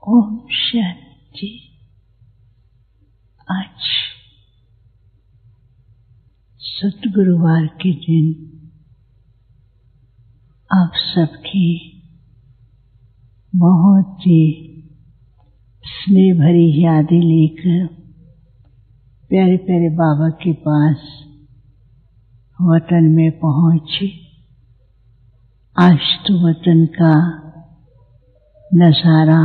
ओम शांति। आज सद्गुरुवार के दिन आप सबकी बहुत ही स्नेह भरी यादें लेकर प्यारे प्यारे बाबा के पास वतन में पहुंचे। आज तो वतन का नजारा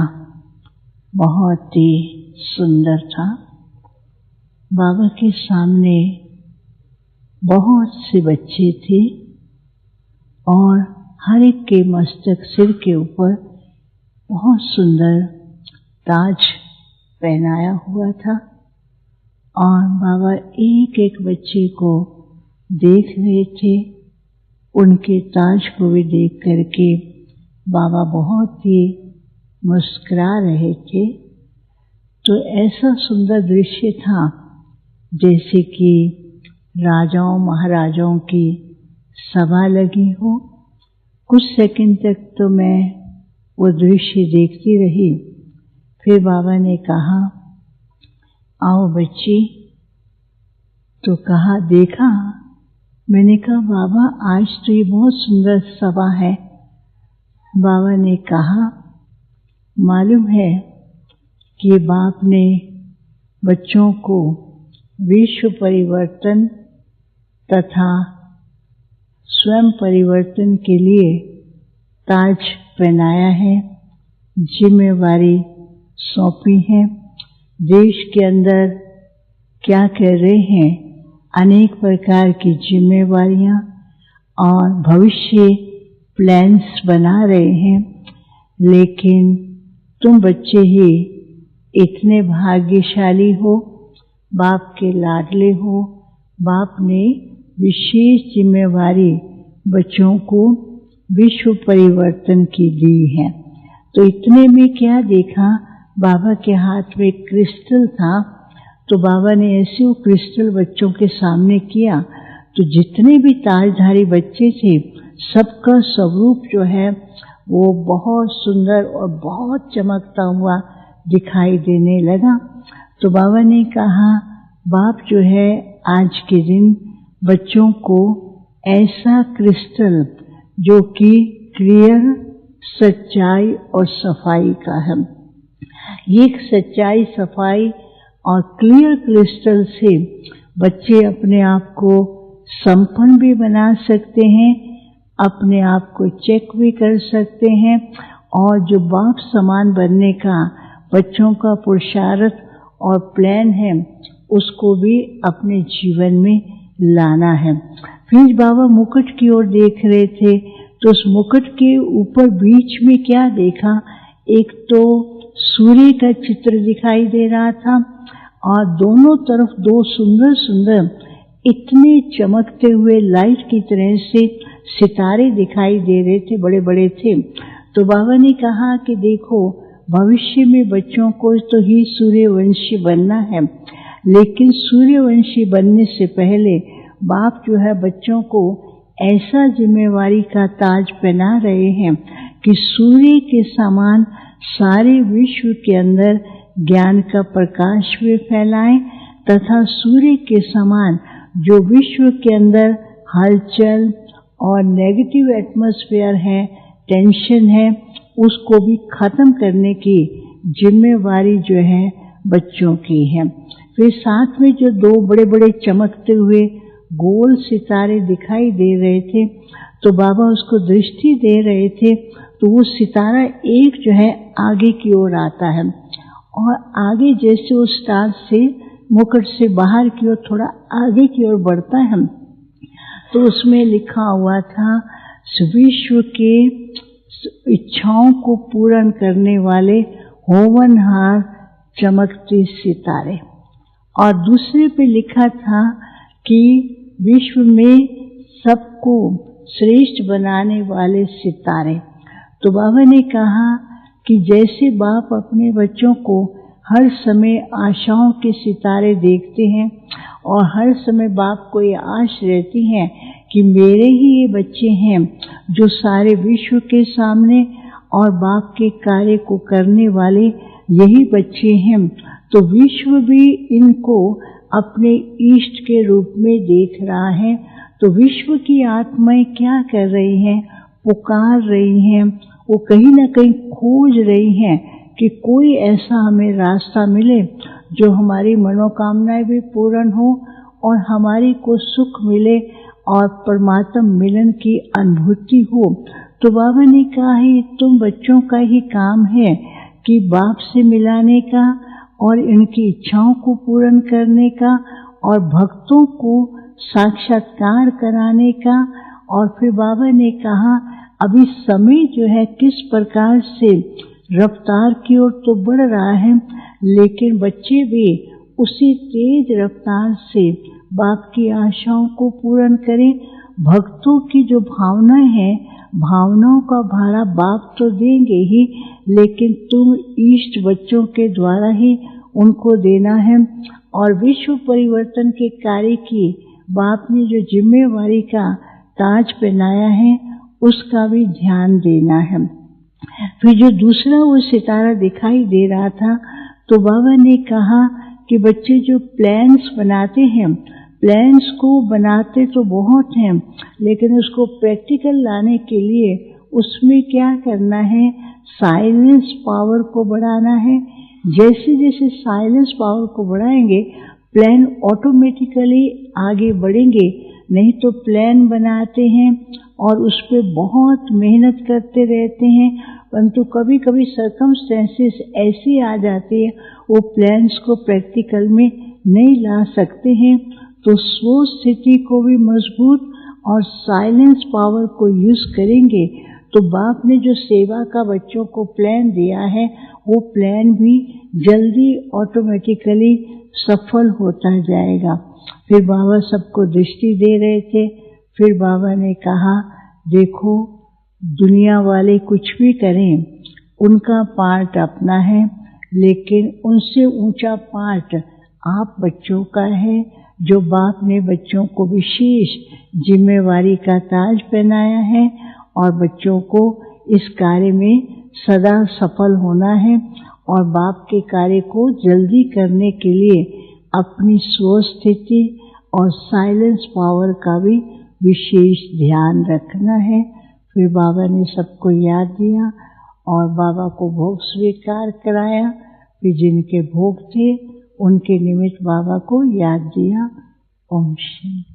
बहुत ही सुंदर था। बाबा के सामने बहुत से बच्चे थे और हर एक के मस्तक सिर के ऊपर बहुत सुंदर ताज पहनाया हुआ था और बाबा एक एक बच्चे को देख रहे थे। उनके ताज को भी देख करके बाबा बहुत ही मुस्कुरा रहे थे। तो ऐसा सुंदर दृश्य था जैसे कि राजाओं महाराजाओं की सभा लगी हो। कुछ सेकंड तक तो मैं वो दृश्य देखती रही। फिर बाबा ने कहा, आओ बच्ची। तो कहा, देखा। मैंने कहा, बाबा आज तो ये बहुत सुंदर सभा है। बाबा ने कहा, मालूम है कि बाप ने बच्चों को विश्व परिवर्तन तथा स्वयं परिवर्तन के लिए ताज पहनाया है, जिम्मेवारी सौंपी है। देश के अंदर क्या कर रहे हैं, अनेक प्रकार की जिम्मेवारियां और भविष्य प्लान्स बना रहे हैं। लेकिन तुम बच्चे ही इतने भाग्यशाली हो, बाप के लाडले हो। बाप ने विशेष जिम्मेवारी बच्चों को विश्व परिवर्तन की दी है। तो इतने में क्या देखा, बाबा के हाथ में क्रिस्टल था। तो बाबा ने ऐसे वो क्रिस्टल बच्चों के सामने किया तो जितने भी ताजधारी बच्चे थे सबका स्वरूप जो है वो बहुत सुंदर और बहुत चमकता हुआ दिखाई देने लगा। तो बाबा ने कहा, बाप जो है आज के दिन बच्चों को ऐसा क्रिस्टल जो कि क्लियर सच्चाई और सफाई का है, ये सच्चाई सफाई और क्लियर क्रिस्टल से बच्चे अपने आप को संपन्न भी बना सकते हैं, अपने आप को चेक भी कर सकते हैं और जो बाप समान बनने का बच्चों का पुरुषार्थ और प्लान है उसको भी अपने जीवन में लाना है। फिर बाबा मुकुट की ओर देख रहे थे तो उस मुकुट के ऊपर बीच में क्या देखा, एक तो सूर्य का चित्र दिखाई दे रहा था और दोनों तरफ दो सुंदर सुंदर इतने चमकते हुए लाइट की तरह से सितारे दिखाई दे रहे थे, बड़े बड़े थे। तो बाबा ने कहा कि देखो, भविष्य में बच्चों को तो ही सूर्यवंशी बनना है, लेकिन सूर्यवंशी बनने से पहले बाप जो है बच्चों को ऐसा जिम्मेवारी का ताज पहना रहे हैं कि सूर्य के समान सारे विश्व के अंदर ज्ञान का प्रकाश भी फैलाएं तथा सूर्य के समान जो विश्व के अंदर हलचल और नेगेटिव एटमॉस्फेयर है, टेंशन है, उसको भी खत्म करने की जिम्मेवारी जो है बच्चों की है। फिर साथ में जो दो बड़े बड़े चमकते हुए गोल सितारे दिखाई दे रहे थे तो बाबा उसको दृष्टि दे रहे थे। तो वो सितारा एक जो है आगे की ओर आता है और आगे जैसे उस स्टार से मुकुट से बाहर की ओर थोड़ा आगे की ओर बढ़ता है तो उसमें लिखा हुआ था, विश्व के इच्छाओं को पूर्ण करने वाले होवनहार चमकते सितारे। और दूसरे पे लिखा था कि विश्व में सबको श्रेष्ठ बनाने वाले सितारे। तो बाबा ने कहा कि जैसे बाप अपने बच्चों को हर समय आशाओं के सितारे देखते हैं और हर समय बाप को ये आश रहती है कि मेरे ही ये बच्चे हैं जो सारे विश्व के सामने और बाप के कार्य को करने वाले यही बच्चे हैं, तो विश्व भी इनको अपने इष्ट के रूप में देख रहा है। तो विश्व की आत्माएं क्या कर रही हैं? पुकार रही हैं, वो कहीं ना कहीं खोज रही हैं कि कोई ऐसा हमें रास्ता मिले जो हमारी मनोकामनाएं भी पूर्ण हो और हमारी को सुख मिले और परमात्मा मिलन की अनुभूति हो। तो बाबा ने कहा है तुम बच्चों का ही काम है कि बाप से मिलाने का और इनकी इच्छाओं को पूर्ण करने का और भक्तों को साक्षात्कार कराने का। और फिर बाबा ने कहा अभी समय जो है किस प्रकार से रफ्तार की ओर तो बढ़ रहा है, लेकिन बच्चे भी उसी तेज रफ्तार से बाप की आशाओं को पूर्ण करें। भक्तों की जो भावना है, भावनाओं का भाड़ा बाप तो देंगे ही, लेकिन तुम इष्ट बच्चों के द्वारा ही उनको देना है। और विश्व परिवर्तन के कार्य की बाप ने जो जिम्मेवारी का ताज पहनाया है उसका भी ध्यान देना है। फिर जो दूसरा वो सितारा दिखाई दे रहा था, तो बाबा ने कहा कि बच्चे जो प्लान्स बनाते हैं, प्लान्स को बनाते तो बहुत हैं, लेकिन उसको प्रैक्टिकल लाने के लिए उसमें क्या करना है? साइलेंस पावर को बढ़ाना है। जैसे जैसे साइलेंस पावर को बढ़ाएंगे प्लान ऑटोमेटिकली आगे बढ़ेंगे। नहीं तो प्लान बनाते हैं और उस पर बहुत मेहनत करते रहते हैं, परंतु कभी कभी सर्कमस्टेंसेस ऐसी आ जाती है वो प्लान्स को प्रैक्टिकल में नहीं ला सकते हैं। तो स्व स्थिति को भी मजबूत और साइलेंस पावर को यूज करेंगे तो बाप ने जो सेवा का बच्चों को प्लान दिया है वो प्लान भी जल्दी ऑटोमेटिकली सफल होता जाएगा। फिर बाबा सबको दृष्टि दे रहे थे। फिर बाबा ने कहा देखो दुनिया वाले कुछ भी करें उनका पार्ट अपना है, लेकिन उनसे ऊंचा पार्ट आप बच्चों का है, जो बाप ने बच्चों को विशेष जिम्मेवारी का ताज पहनाया है और बच्चों को इस कार्य में सदा सफल होना है और बाप के कार्य को जल्दी करने के लिए अपनी स्वस्थिति और साइलेंस पावर का भी विशेष ध्यान रखना है। फिर बाबा ने सबको याद दिया और बाबा को भोग स्वीकार कराया। फिर जिनके भोग थे उनके निमित्त बाबा को याद दिया। ओम शांति।